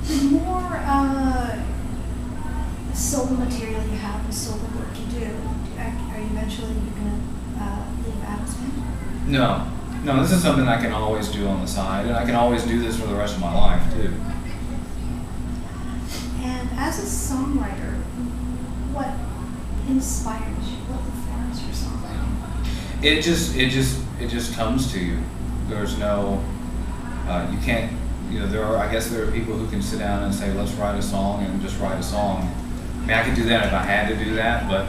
The more solo material you have and solo work you do, are you eventually going to leave Adam's band? No. No, this is something I can always do on the side, and I can always do this for the rest of my life, too. And as a songwriter, what inspires you? What informs your songwriting? It just comes to you. There's no, you can't, I guess there are people who can sit down and say, let's write a song and just write a song. I mean, I could do that if I had to do that, but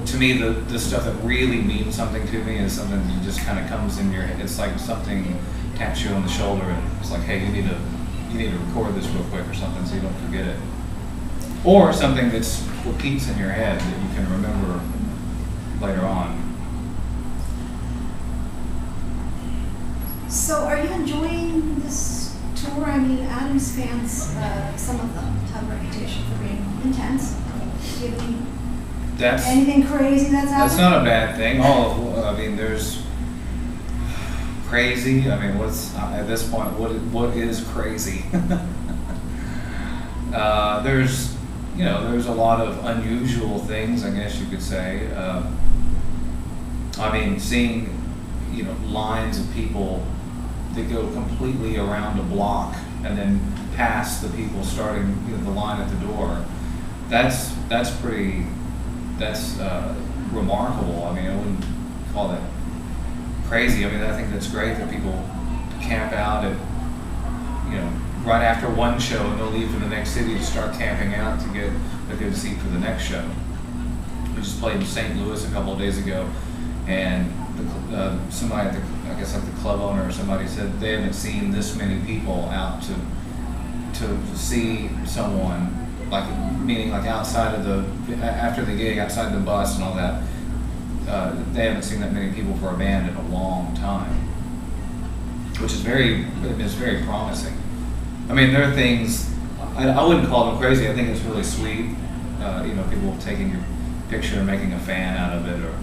to me, the stuff that really means something to me is something that just kind of comes in your head. It's like something taps you on the shoulder and it's like, hey, you need to record this real quick or something so you don't forget it. Or something that's repeats in your head that you can remember later on. So are you enjoying this tour? I mean, Adam's fans, some of them have a reputation for being intense. Do you have anything crazy that's happening? That's not a bad thing. There's crazy. I mean, at this point, what is crazy? There's a lot of unusual things, I guess you could say. Seeing, lines of people that go completely around a block and then past the people starting the line at the door. That's remarkable. I mean, I wouldn't call that crazy. I mean, I think that's great that people camp out at, right after one show and they'll leave to the next city to start camping out to get a good seat for the next show. We just played in St. Louis a couple of days ago, and somebody at the club owner or somebody said they haven't seen this many people out to see someone, meaning outside of after the gig, outside the bus and all that. They haven't seen that many people for a band in a long time, which is very promising. I mean, there are things, I wouldn't call them crazy. I think it's really sweet, people taking your picture and making a fan out of it. Or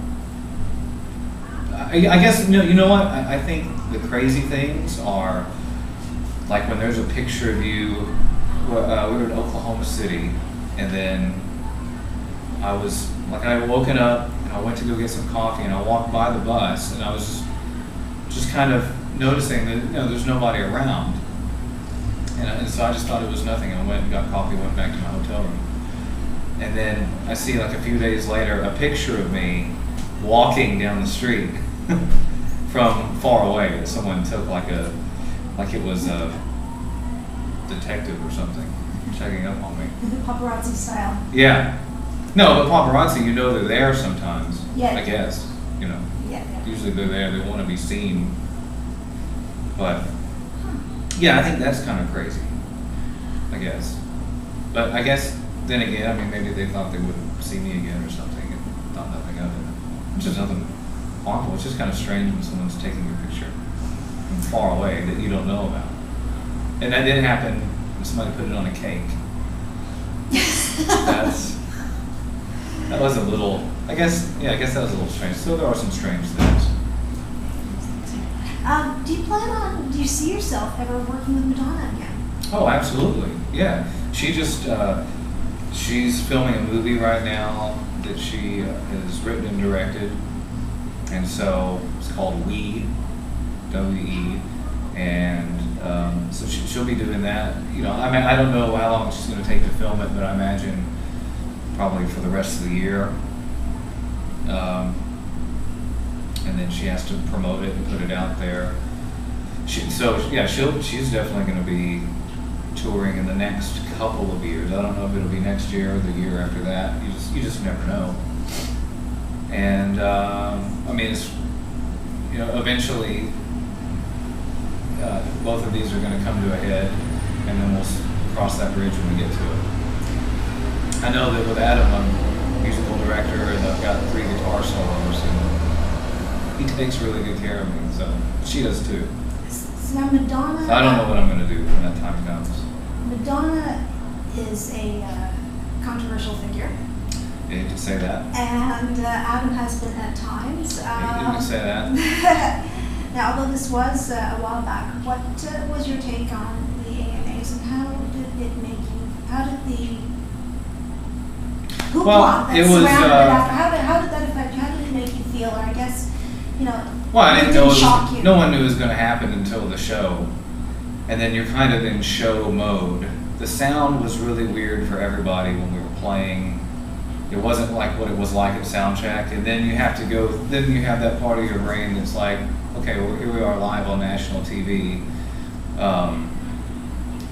I guess, you know what? I think the crazy things are, like when there's a picture of you, we were in Oklahoma City, and then I had woken up, and I went to go get some coffee, and I walked by the bus, and I was just kind of noticing that, there's nobody around. And so I just thought it was nothing. I went and got coffee, went back to my hotel room. And then I see a few days later a picture of me walking down the street from far away that someone took like it was a detective or something checking up on me. Paparazzi style. Yeah. No, but paparazzi, they're there sometimes. Yeah. I guess, Yeah. Usually they're there, they want to be seen. But yeah, I think that's kind of crazy, I guess. But I guess, then again, maybe they thought they wouldn't see me again or something and thought nothing of it. It's just nothing harmful. It's just kind of strange when someone's taking your picture from far away that you don't know about. And that did happen when somebody put it on a cake. That was a little, I guess that was a little strange. So there are some strange things. Do you see yourself ever working with Madonna again? Oh, absolutely. Yeah. She's filming a movie right now that she has written and directed. And so it's called We, W-E. And so she'll be doing that. I don't know how long she's going to take to film it, but I imagine probably for the rest of the year. And then she has to promote it and put it out there. She's definitely going to be touring in the next couple of years. I don't know if it'll be next year or the year after that. You just never know. And it's eventually both of these are going to come to a head, and then we'll cross that bridge when we get to it. I know that with Adam, I'm a musical director, and I've got 3 guitar solos, and he takes really good care of me. So she does too. So now Madonna. So I don't know what I'm going to do when that time comes. Madonna is a controversial figure. Yeah, you can say that. And Adam has been at times. You can say that. Now, although this was a while back, what was your take on the AMAs and how did it hoopla that it was, surrounded it after. How did that affect you? How did it make you feel? Or I guess, you know, well, I didn't know shock you. no one knew it was going to happen until the show. And then you're kind of in show mode. The sound was really weird for everybody when we were playing. It wasn't like what it was like at soundcheck. And then you have to go, then you have that part of your brain that's like, okay, well, here we are live on national TV.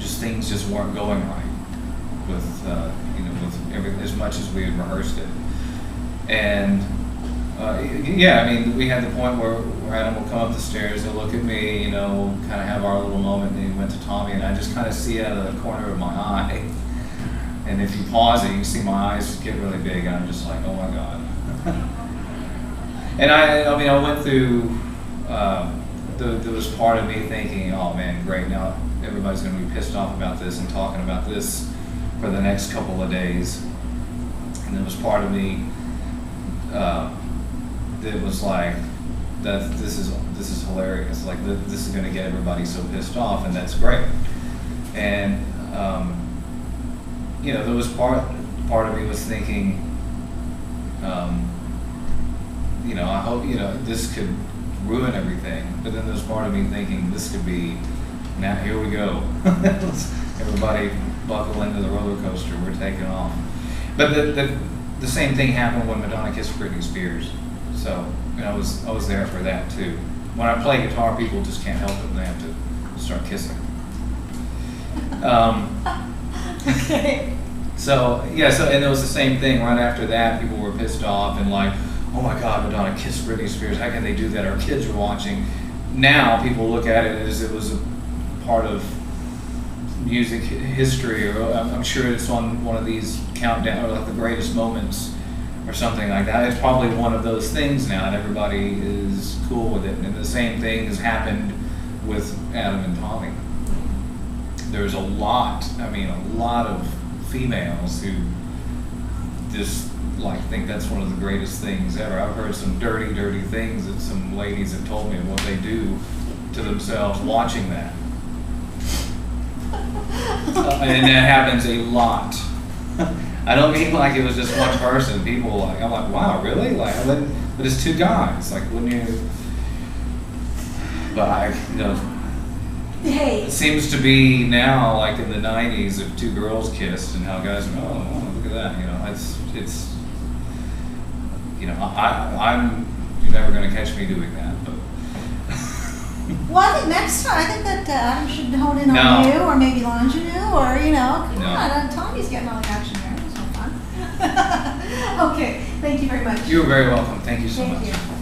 Just things just weren't going right with, you know, with everything, as much as we had rehearsed it. And yeah, I mean, we had the point where Adam would come up the stairs and look at me, you know, we'll kind of have our little moment, and then he went to Tommy, and I just kind of see out of the corner of my eye. And if you pause it, you can see my eyes get really big, and I'm just like, oh my God. And I mean, I went through, there was part of me thinking, oh man, great, now everybody's going to be pissed off about this and talking about this for the next couple of days. And there was part of me that was like, that this is hilarious. Like this is going to get everybody so pissed off, and that's great. And you know, there was part of me was thinking, you know, I hope, you know, this could ruin everything. But then there's part of me thinking this could be, now here we go. Everybody buckle into the roller coaster. We're taking off. But the same thing happened when Madonna kissed Britney Spears. So, you know, I was there for that too. When I play guitar, people just can't help it and they have to start kissing. Okay. So yeah, and it was the same thing. Right after that, people were pissed off and like, oh my God, Madonna kissed Britney Spears. How can they do that? Our kids were watching. Now people look at it as it was a part of music history, or I'm sure it's on one of these countdown, or like the greatest moments or something like that. It's probably one of those things now, and everybody is cool with it. And the same thing has happened with Adam and Tommy. There's a lot of females who just like think that's one of the greatest things ever. I've heard some dirty things that some ladies have told me what they do to themselves watching that. And that happens a lot. I don't mean like it was just one person. People like, I'm like, wow, really? Like, but it's two guys. Like, wouldn't you? But you know, Hey. it seems to be now like in the '90s if two girls kissed and how guys go, oh, look at that. You know, it's. You know, you're never going to catch me doing that. But. Well, I think next time, I think that Adam should hone in on you, or maybe Longinu, or, you know, come on, Tommy's getting all the action there. It was no fun. Okay, thank you very much. You're very welcome. Thank you so much. Thank you.